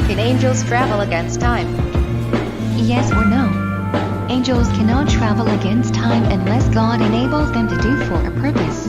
Can angels travel against time? Yes or no? Angels cannot travel against time unless God enables them to do for a purpose.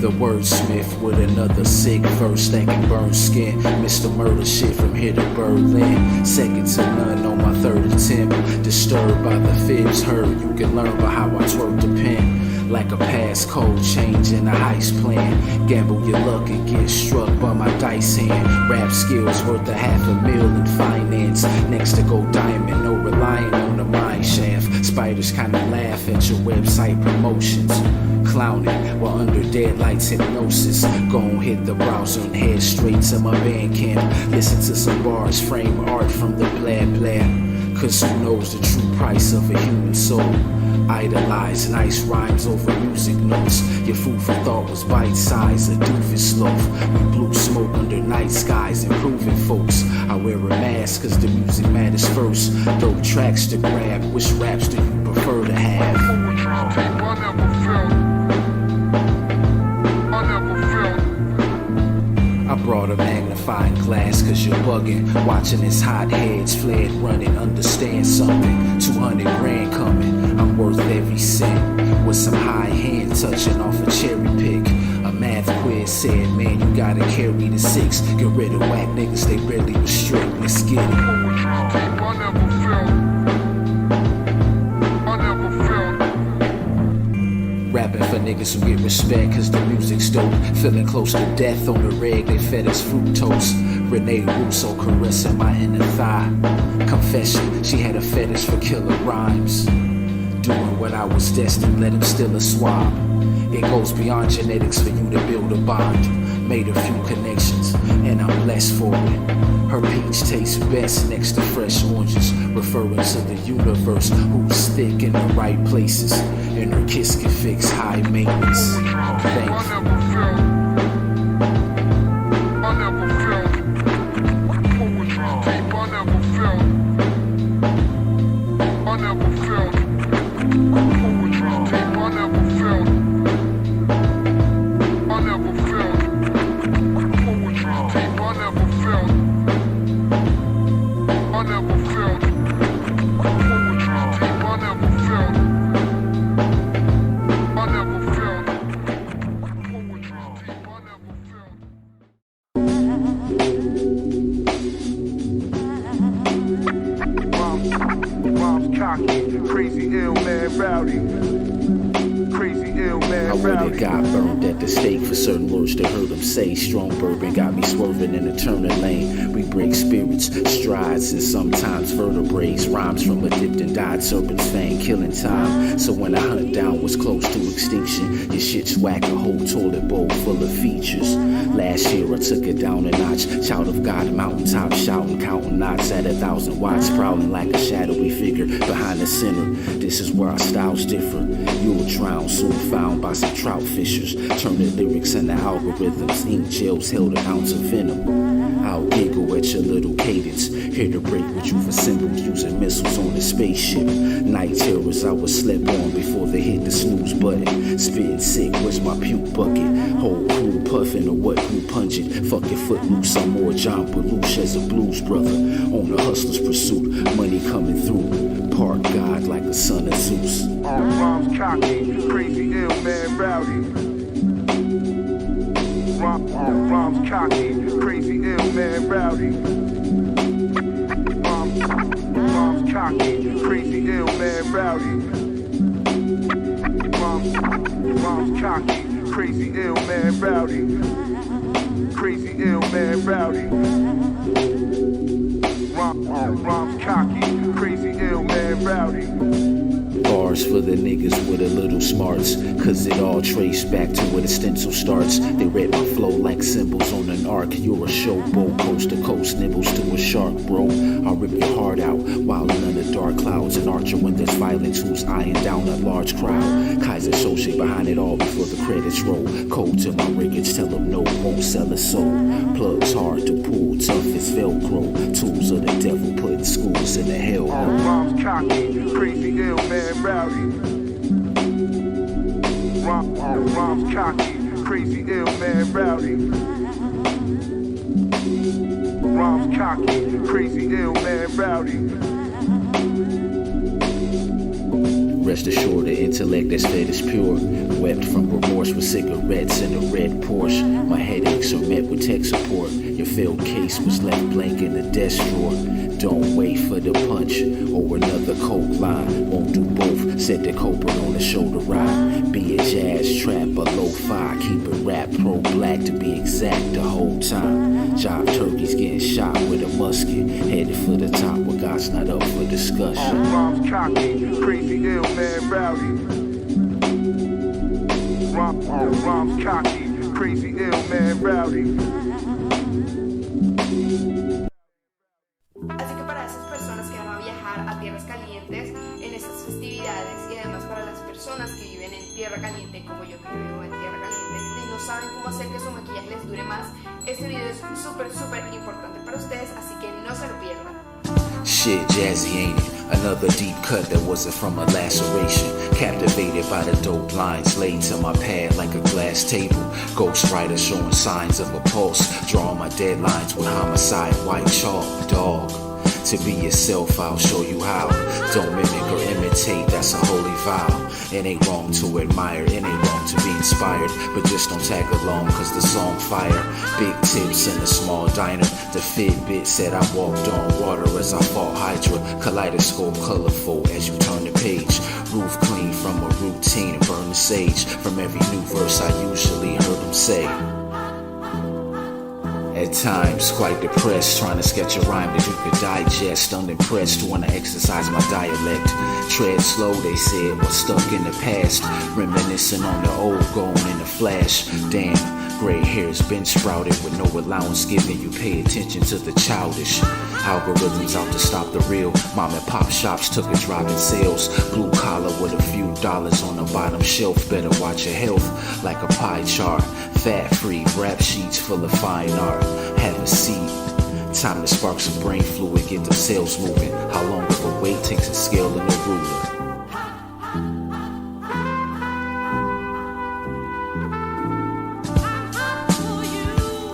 The wordsmith with another sick verse that can burn skin. Mr. Murder shit from here to Berlin. Second to none on my third attempt. Disturbed by the fibs heard. You can learn by how I twerk the pen. Like a passcode change in a heist plan. Gamble your luck and get struck by my dice hand. Rap skills worth $500,000 in finance. Next to go diamond, no relying on the mine shaft. Spiders kinda laugh at your website promotions. Clowning while under dead lights hypnosis. Gon' hit the browser and head straight to my band camp. Listen to some bars, frame art from the blah blah. Cause who knows the true price of a human soul? Idolize nice rhymes over music notes. Your food for thought was bite-sized, a doofus loaf. We blew smoke under night skies, improving folks. I wear a mask cause the music matters first. Dope tracks to grab, which raps do you prefer to have? I brought a magnifying glass cause you're bugging. Watching his hot heads flared running. Understand something, 200 grand coming. I'm worth every cent. With some high hand touching off a cherry pick. A math quiz said, man, you gotta carry the 6. Get rid of whack niggas, they barely restrict. Let's get it. Rapping for niggas who get respect cause the music's dope. Feeling close to death on the reg, they fed us fructose. Renee Russo caressing my inner thigh. Confession, she had a fetish for killer rhymes. Doing what I was destined, let him steal a swab. It goes beyond genetics for you to build a bond. Made a few connections, and I'm blessed for it. Her peach tastes best next to fresh oranges. Referring to the universe, who's thick in the right places. And her kiss can fix high maintenance. Thankful. Say strong bourbon got me swerving in a turning lane. We break spirits, strides, and sometimes vertebrae. Rhymes from a dipped and dyed serpent's fang, killing time. So when I hunt down what's close to extinction, your shit's whack, a whole toilet bowl full of features. Last year I took it down a notch. Child of God, mountaintop shouting, counting knots at 1,000 watts, prowling like a shadowy figure behind the center. This is where our styles differ. You'll drown, soon found by some trout fishers. Turning lyrics into algorithms, ink gels held an ounce of venom. I'll giggle at your little cadence. Here to break what you've assembled using missiles on the spaceship. Night terrors I was slept on before they hit the snooze button. Spitting sick, where's my puke bucket? Whole crew puffing or what grew pungent. Fucking footloose, I'm more John Belushi as a blues brother. On a hustler's pursuit, money coming through. Park God like the son of Zeus. All rhymes cocky, crazy, ill, man, rowdy. Rhymes cocky, crazy, ill, man, rowdy. Rhymes cocky, crazy, ill, man, rowdy. Rhymes cocky, crazy, ill, man, rowdy. Crazy, ill, man, rowdy. Rhymes cocky, crazy, ill, man, rowdy. Bars for the niggas with a little smarts, cause it all traced back to where the stencil starts. They read my flow like symbols on an arc. You're a showboat, coast to coast, nibbles to a shark, bro. I'll rip your heart out, wildin' under dark clouds. An archer when there's violence, who's eyeing down a large crowd. Kaiser Soche behind it all before the credits roll. Cold to my riggers, tell them no, won't sell a soul. Plugs hard to pull, tough as Velcro. Tools of the devil, putting schools in the hell. Rhymes cocky, crazy, ill, man, rowdy. Rhymes cocky, crazy, ill, man, rowdy. Rhymes cocky. chalky, crazy, ill, man, rowdy. Rest assured, the intellect that's fed is pure. Wept from remorse with cigarettes in a red Porsche. My headaches are met with tech support. Your failed case was left blank in the desk drawer. Don't wait for the punch or another coke line. Won't do both, said the culprit on the shoulder ride. Be a jazz trap, a lo-fi. Keep it rap pro-black to be exact the whole time. Job turkeys getting shot with a musket. Headed for the top where God's not up for discussion. Rhymes cocky, crazy, ill, man, rowdy. Rhymes cocky, crazy, ill, man, rowdy. Así que para esas personas que van a viajar a tierras calientes en estas festividades y además para las personas que viven en tierra caliente como yo que vivo en tierra caliente y no saben cómo hacer que su maquillaje les dure más, este video es súper importante para ustedes, así que no se lo pierdan. Shit, jazzy ain't it? Another deep cut that wasn't from a laceration. Captivated by the dope lines laid to my pad like a glass table. Ghostwriter showing signs of a pulse. Drawing my deadlines with homicide, white chalk, dog. To be yourself, I'll show you how. Don't mimic or imitate, that's a holy vow. It ain't wrong to admire, it ain't wrong to be inspired, but just don't tag along cause the song fire. Big tips in a small diner. The Fitbit said I walked on water as I fought Hydra. Kaleidoscope colorful as you turn the page. Roof clean from a routine and burn the sage. From every new verse I usually heard him say. At times, quite depressed, trying to sketch a rhyme that you could digest. Unimpressed, wanna exercise my dialect. Tread slow, they said, was stuck in the past. Reminiscing on the old, going in a flash. Damn, gray hair's been sprouted with no allowance given. You pay attention to the childish. Algorithms out to stop the real. Mom and pop shops took a drop in sales. Blue collar with a few dollars on the bottom shelf. Better watch your health like a pie chart. Fat free rap sheets full of fine art. Have a seat. Time to spark some brain fluid, get the cells moving. How long of a wait takes a scale and a ruler.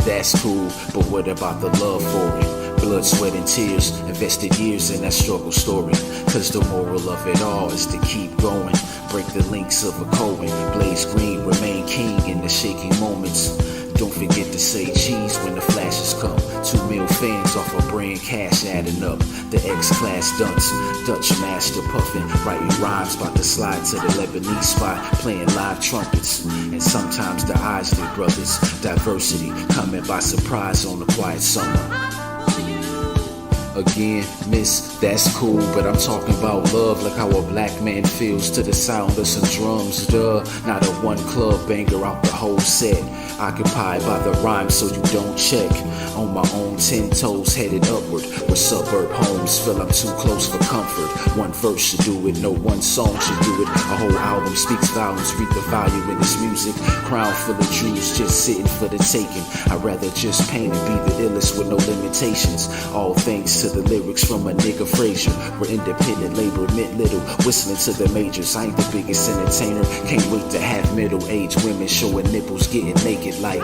That's cool, but what about the love for it? Blood, sweat, and tears, invested years in that struggle story. Cause the moral of it all is to keep going. Break the links of a Cohen. Blaze green, remain king in the shaking moments. Don't forget to say cheese when the flashes come. 2 mil fans off a brand cash adding up. The X-Class dunce, Dutch master puffin', writing rhymes about to slide to the Lebanese spot, playing live trumpets. And sometimes the Isley brothers, diversity coming by surprise on a quiet summer. Again, miss, that's cool, but I'm talking about love, like how a black man feels to the sound of some drums, duh. Not a one club banger out the whole set. Occupied by the rhyme so you don't check. On my own 10 toes headed upward, where suburb homes feel I'm too close for comfort. One verse should do it, no one song should do it. A whole album speaks volumes, read the value in this music. Crown full of Jews just sitting for the taking. I'd rather just paint and be the illest with no limitations. All thanks to the lyrics from a nigga Frazier, where independent labor meant little. Whistling to the majors, I ain't the biggest entertainer. Can't wait to have middle-aged women showing nipples, getting naked like.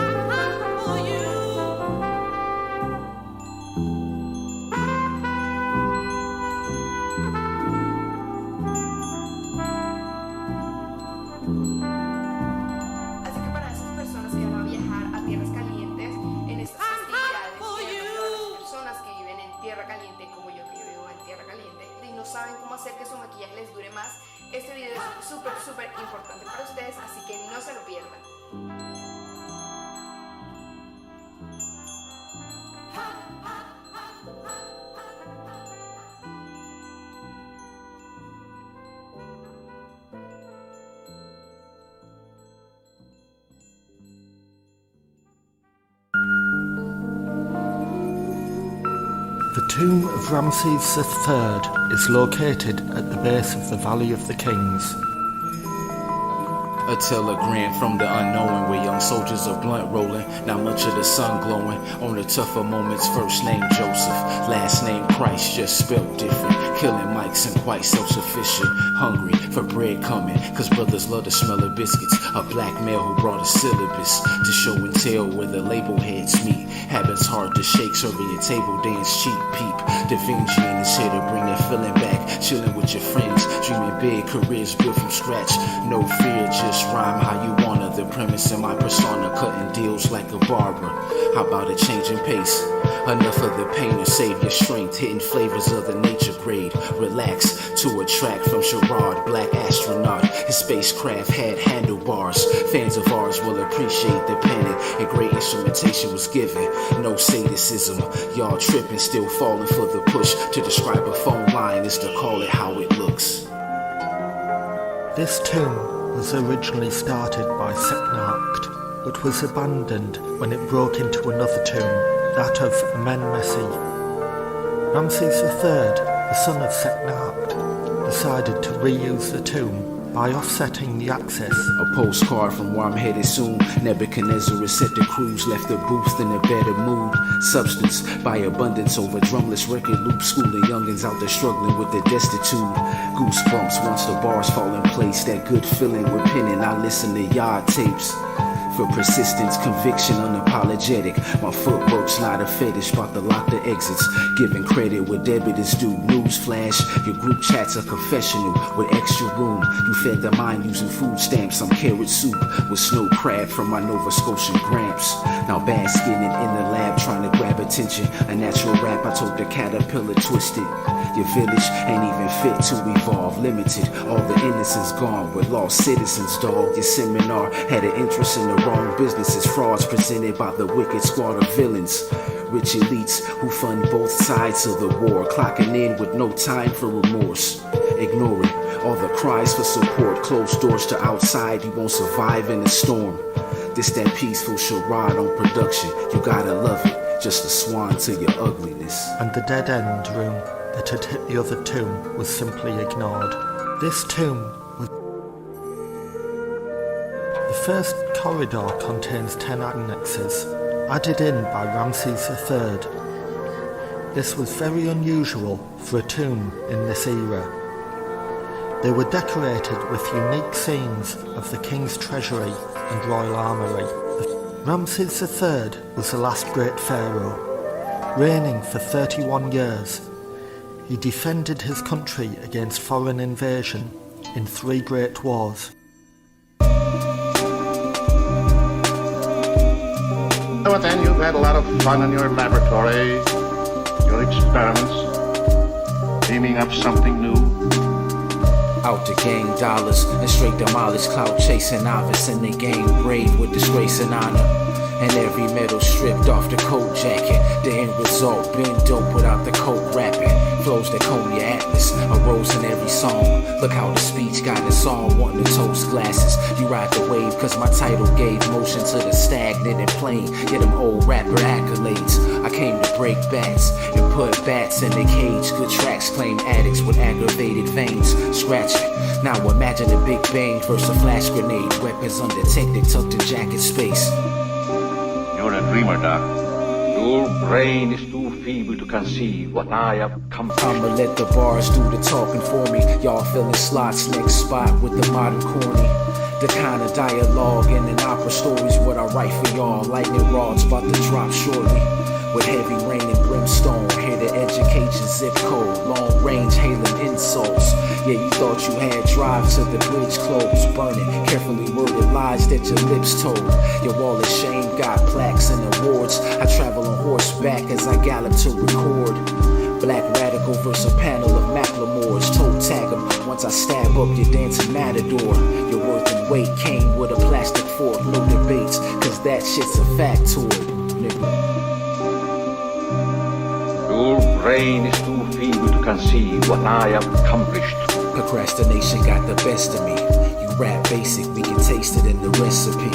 Saben cómo hacer que su maquillaje les dure más. Este video es súper importante para ustedes, así que no se lo pierdan. The tomb of Ramses III is located at the base of the Valley of the Kings. A telegram from the unknowing, where young soldiers are blunt rolling. Not much of the sun glowing. On the tougher moments, first name Joseph, last name Christ, just spelled different. Killing mics and quite self-sufficient. Hungry for bread coming, cause brothers love the smell of biscuits. A black male who brought a syllabus to show and tell where the label heads meet. Habits hard to shake, serving your table dance cheap peep. Da Vinci in his here to bring that feeling back. Chilling with your friends, dreaming big, careers built from scratch. No fear, just rhyme how you wanna. The premise in my persona, cutting deals like a barber. How about a change in pace? Enough of the pain to save your strength, hitting flavors of the nature grade. Relax to a track from Sherad, Black Astronaut. His spacecraft had handlebars. Fans of ours will appreciate the penning, and great instrumentation was given. No sadism, y'all tripping, still falling for the push. To describe a phone line is to call it how it looks. This tune was originally started by Seknarkt, but was abandoned when it broke into another tune, that of Men Messi. Ramses III, the son of Seknarkt, decided to reuse the tune by offsetting the axis. A postcard from where I'm headed soon. Nebuchadnezzar is set to cruise, left the booth in a better mood. Substance by abundance over drumless record loop, schooling youngins out there struggling with the destitute. Goosebumps once the bars fall in place, that good feeling with penning. I listen to yard tapes. For persistence, conviction, unapologetic. My footwork's not a fetish, about to lock the exits. Giving credit where debit is due. Newsflash, your group chat's a confessional with extra room. You fed the mind using food stamps. I'm carrot soup with snow crab from my Nova Scotian gramps. Now basking in the lab trying to grab attention. A natural rap, I told the caterpillar twisted. Your village ain't even fit to evolve. Limited, all the innocence gone. We're lost citizens, dog. Your seminar had an interest in the wrong businesses. Frauds presented by the wicked squad of villains. Rich elites who fund both sides of the war. Clocking in with no time for remorse. Ignoring all the cries for support. Closed doors to outside. You won't survive in a storm. This that peaceful Sherad on production. You gotta love it. Just a swan to your ugliness. And the dead end room that had hit the other tune was simply ignored. This tune was... The first corridor contains 10 annexes, added in by Ramses III. This was very unusual for a tune in this era. They were decorated with unique scenes of the king's treasury and royal armoury. Ramses III was the last great pharaoh, reigning for 31 years. He defended his country against foreign invasion in 3 great wars. So then you've had a lot of fun in your laboratory, your experiments, dreaming up something new. Out to gain dollars and straight demolish clout chasing novice, and they gain brave with disgrace and honor. And every medal stripped off the coat jacket. The end result been dope without the coke rapping. Flows that comb your atlas, a rose in every song. Look how the speech got us all wanting to toast glasses. You ride the wave cause my title gave motion to the stagnant and plain. Get them old rapper accolades. I came to break bats and put bats in the cage. Good tracks claim addicts with aggravated veins. Scratching. Now imagine a big bang versus a flash grenade. Weapons undetected, tucked in jacket space. You're a dreamer, Doc. Your brain is too feeble to conceive what I have accomplished. I'ma let the bars do the talking for me. Y'all filling slots next spot with the modern corny. The kind of dialogue and an opera stories what I write for y'all. Lightning rods about to drop shortly. With heavy rain and brimstone, here the education zip code. Long range hailing insults. Yeah, you thought you had drive to the bridge closed. Burning, carefully worded lies that your lips told. Your wall of shame got plaques and awards. I travel on horseback as I gallop to record. Black radical versus a panel of Macklemore's. Toe tag 'em once I stab up your dancing matador. Your worth and weight came with a plastic fork. No debates, cause that shit's a factoid, nigga. Your brain is too feeble to conceive what I have accomplished. Procrastination got the best of me. You rap basic, we can taste it in the recipe.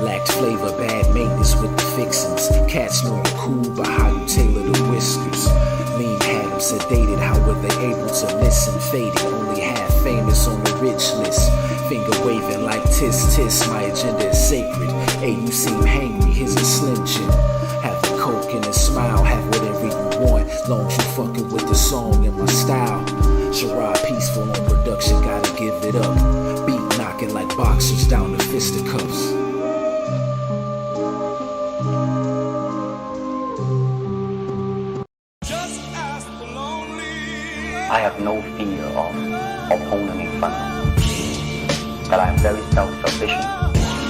Lacked flavor, bad maintenance with the fixings. Cats know you cool by how you tailor the whiskers. Lean had them sedated, how were they able to listen? Faded, only half famous on the rich list. Finger waving like tis tis, my agenda is sacred. Hey, you seem hangry, here's a Slim Jim. Have a coke and a smile, have whatever you want. Long as you fucking with the song and my style. Sherad peaceful on production, gotta give it up. Beat knocking like boxers down the fisticuffs. I have no fear of opponent in front of me. That I am very self-sufficient.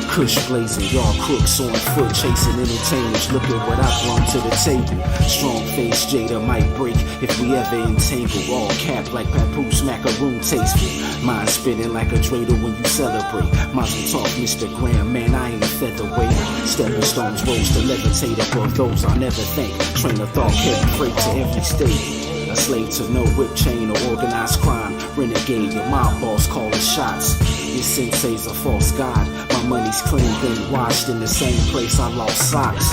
Kush blazing, y'all crooks on foot, chasing entertainers. Look at what I brought to the table. Strong face Jada might break if we ever entangle. All cap like papoose, macaroon tasteful. Mind spinning like a dreidel when you celebrate. Mazel talk, Mr. Graham, man, I ain't a featherweight. Stepping stones rose to levitate above those I'll never thank. Train of thought, carry freight to every state. A slave to no whip chain or organized crime. Renegade, your mob boss calling shots. Your sensei's a false god. My money's clean, been washed in the same place I lost socks.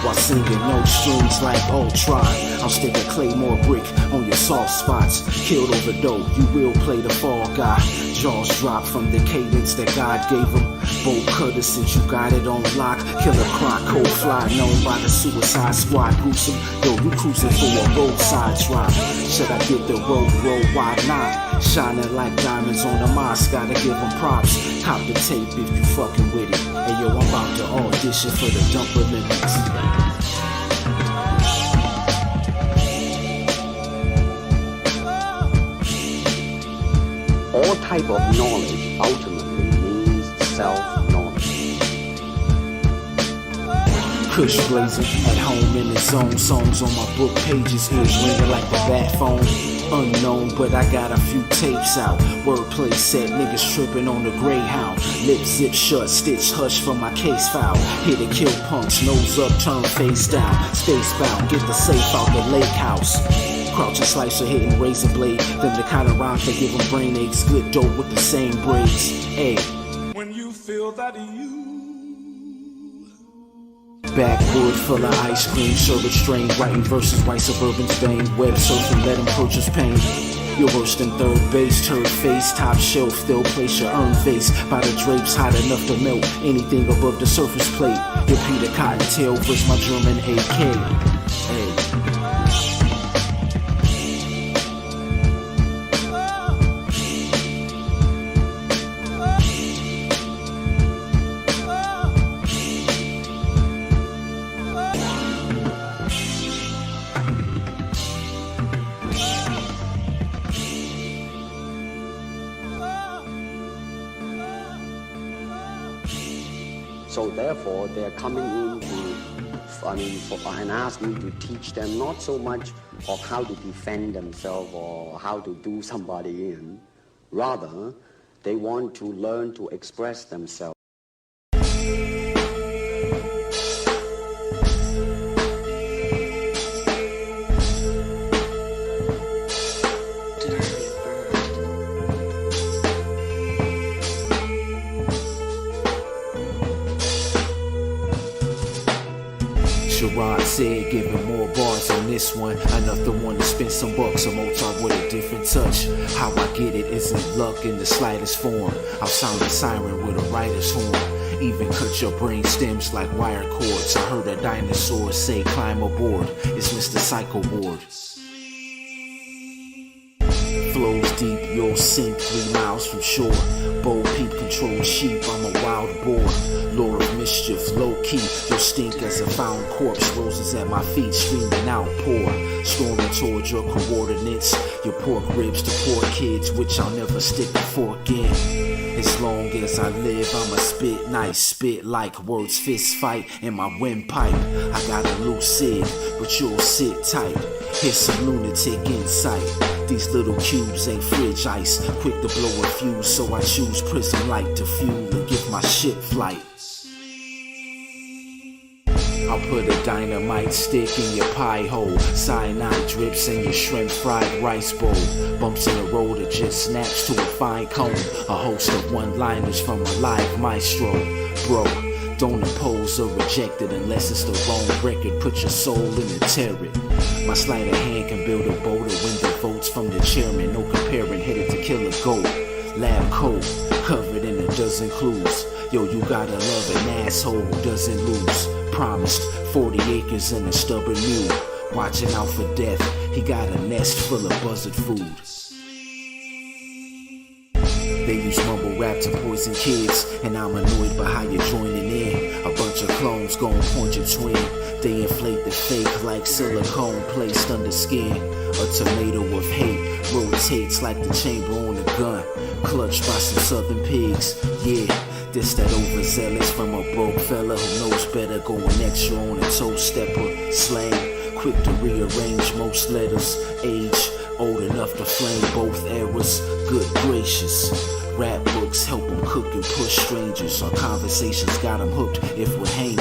While singing no strings like Ultron, I'll stick a claymore brick on your soft spots. Killed over dough, you will play the fall guy. Jaws drop from the cadence that God gave him. Bolt cutter since you got it on lock. Killer croc, cold fly, known by the suicide squad. Gruesome, yo, you cruising for a roadside drop. Should I get the road, why not? Shining like diamonds on the mosque, gotta give them props. Cop the tape if you fucking with it. Hey yo, I'm about to audition for the Dumper Olympics. All type of knowledge ultimately means self-knowledge. Kush blazing, at home in the zone. Songs on my book pages, ears ringing like a bat phone. Unknown, but I got a few tapes out. Wordplay set, niggas tripping on the Greyhound. Lip zip shut, stitch hush from my case file. Here to kill punks, nose up, turn face down. Space bound, get the safe out the lake house. Crouching slicer, hitting razor blade. Them the kind of rhymes that give them brain aches. Good dope with the same braids. Hey. When you feel that Backwood full of ice cream, sherbet strain, writing verses, white suburban's vein. Web surfing, let him purchase pain. You're worse than third base, turd face, top shelf, they'll place your earned face. By the drapes, hot enough to melt anything above the surface plate. Your Peter Cottontail versus my German AK. Hey. So therefore, they're coming in and ask me to teach them not so much of how to defend themselves or how to do somebody in. Rather, they want to learn to express themselves. Sherad said, giving more bars on this one. Enough to want to spend some bucks or Mozart with a different touch. How I get it isn't luck in the slightest form. I'll sound a siren with a writer's horn. Even cut your brain stems like wire cords. I heard a dinosaur say, climb aboard. It's Mr. Psycho Ward. Flows deep, you'll sink 3 miles from shore. Bold peep control sheep, I'm a wild boar. Lure of mischief, low-key, you'll stink as a found corpse. Roses at my feet, streaming outpour. Storming towards your coordinates. Your pork ribs to poor kids, which I'll never stick a fork in. As long as I live, I'ma spit nice, spit like words fist fight in my windpipe. I got a lucid, but you'll sit tight. Here's some lunatic insight. These little cubes ain't fridge ice, quick to blow a fuse, so I choose prism light to fuel and give my ship flight. I'll put a dynamite stick in your pie hole. Cyanide drips in your shrimp fried rice bowl. Bumps in the road that just snaps to a fine cone. A host of one-liners from a live maestro. Bro, don't oppose or reject it unless it's the wrong record. Put your soul in and tear it. My sleight of hand can build a boat or win the votes from the chairman. No comparing, headed to kill a goat. Lab coat, covered in a dozen clues. Yo, you gotta love an asshole who doesn't lose. Promised 40 acres and a stubborn mule. Watching out for death, he got a nest full of buzzard food. They use mumble rap to poison kids, and I'm annoyed by how you're joining in. A bunch of clones gon' point your twin. They inflate the fake like silicone placed under skin. A tomato of hate rotates like the chamber on a gun. Clutched by some southern pigs, yeah. This that overzealous from a broke fella who knows better, going extra on a toe stepper. Slang, quick to rearrange most letters. Age, old enough to flame both eras. Good gracious. Rap books help them cook and push strangers. Our conversations got them hooked if we're hanging.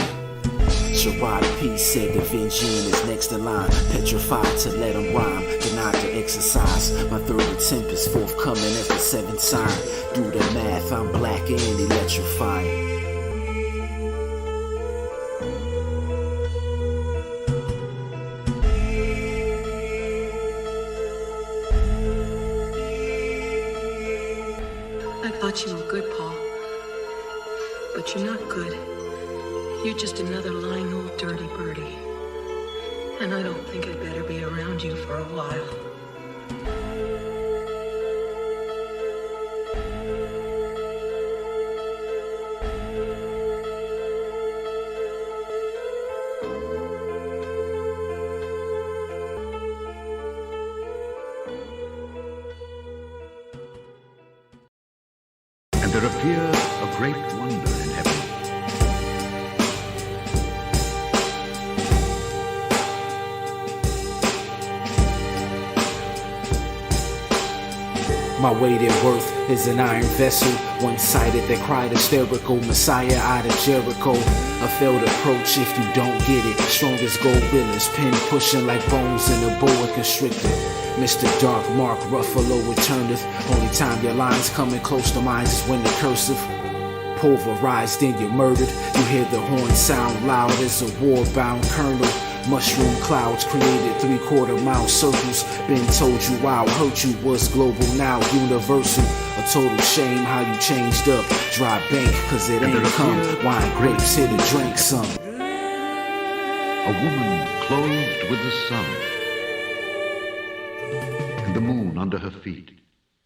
Sherad P said the Vingian is next in line. Petrified to let him rhyme, denied to exercise. My third attempt is forthcoming at the seventh sign. Do the math, I'm black and electrifying. I thought you were good, Paul. But you're not good. You're just another lying old dirty birdie. And I don't think I'd better be around you for a while. And there appeared a great wonder in heaven. My weight and worth is an iron vessel, one-sided that cried hysterical, Messiah out of Jericho. A failed approach if you don't get it. Strongest gorillas, pin pushing like bones in a boa constrictor. Mr. Dark Mark Ruffalo returneth. Only time your lines coming close to mine is when the cursive pulverized, then you're murdered. You hear the horn sound loud as a war-bound colonel. Mushroom clouds created 3/4 mile circles. Been told you I'll hurt you was global, now universal. A total shame how you changed up. Dry bank cause it ain't come. Wine grapes here to drink some. A woman clothed with the sun, and the moon under her feet,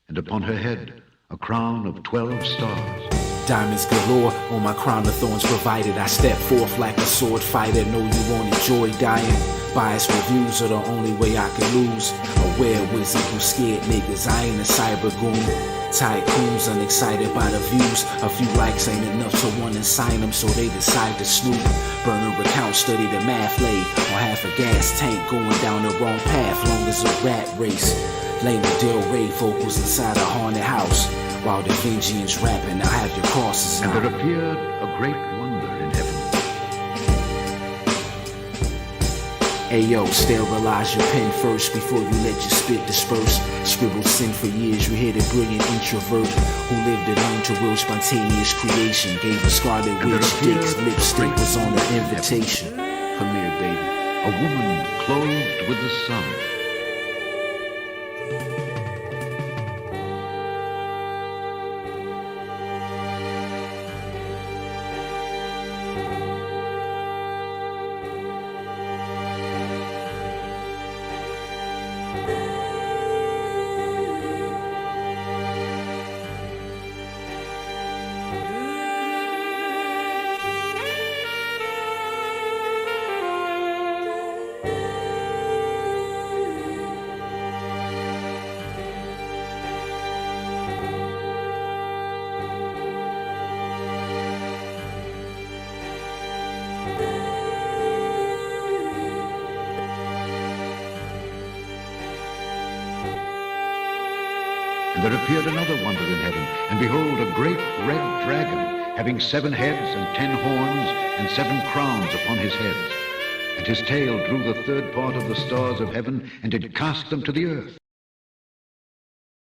and upon her head a crown of 12 stars. Diamonds galore on my crown of thorns provided. I step forth like a sword fighter. Know you won't enjoy dying. Biased reviews are the only way I can lose. A were-wizard who scared niggas. I ain't a cyber goon. Tycoons unexcited by the views. A few likes ain't enough to want to sign them, so they decide to snoop. Burner account, study the math laid on half a gas tank, going down the wrong path. Long as a rat race. Lane Del Rey vocals inside a haunted house. While the Vingians rapping, I have your crosses. And there appeared a great wonder in heaven. Ayo, sterilize your pen first before you let your spit disperse. Scribbled sin for years, you hear the brilliant introvert who lived alone to real spontaneous creation. Gave a scarlet witch dicks, lipstick was on the invitation. Come here, baby. A woman clothed with the sun. And there appeared another wonder in heaven, and behold, a great red dragon, having 7 heads and 10 horns, and 7 crowns upon his heads. And his tail drew the 3rd part of the stars of heaven, and did cast them to the earth.